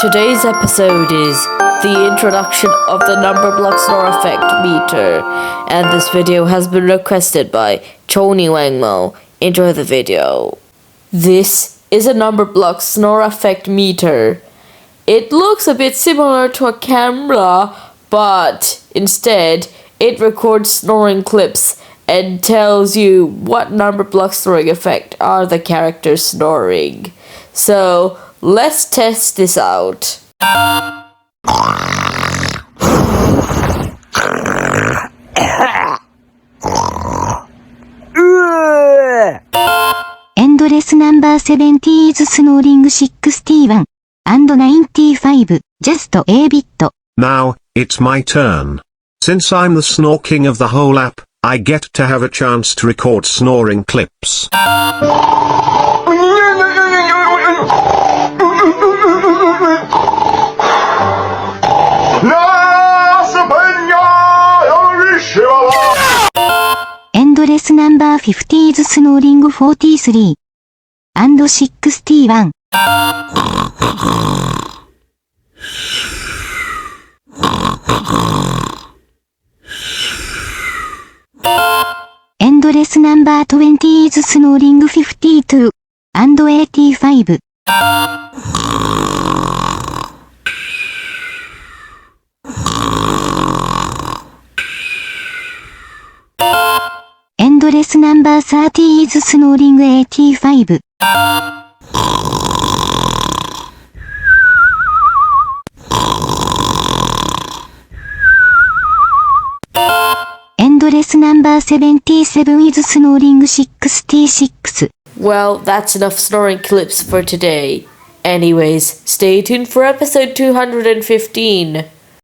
Today's episode is the introduction of the Numberblocks snore effect meter, and this video has been requested by Choni Wangmo. Enjoy the video. This is a Numberblocks snore effect meter. It looks a bit similar to a camera, but instead it records snoring clips and tells you what Numberblocks snoring effect are the characters snoring. So let's test this out. Endless number 70 is snoring 61 and 95, just a bit. Now, it's my turn. Since I'm the snore king of the whole app, I get to have a chance to record snoring clips. Endless number 50 is snoring 43 and 61. Endless number 20 is snoring 52 and 85. Endless number 30 is snoring 85. Endless number 77 is snoring 66. Well, that's enough snoring clips for today. Anyways, stay tuned for episode 215.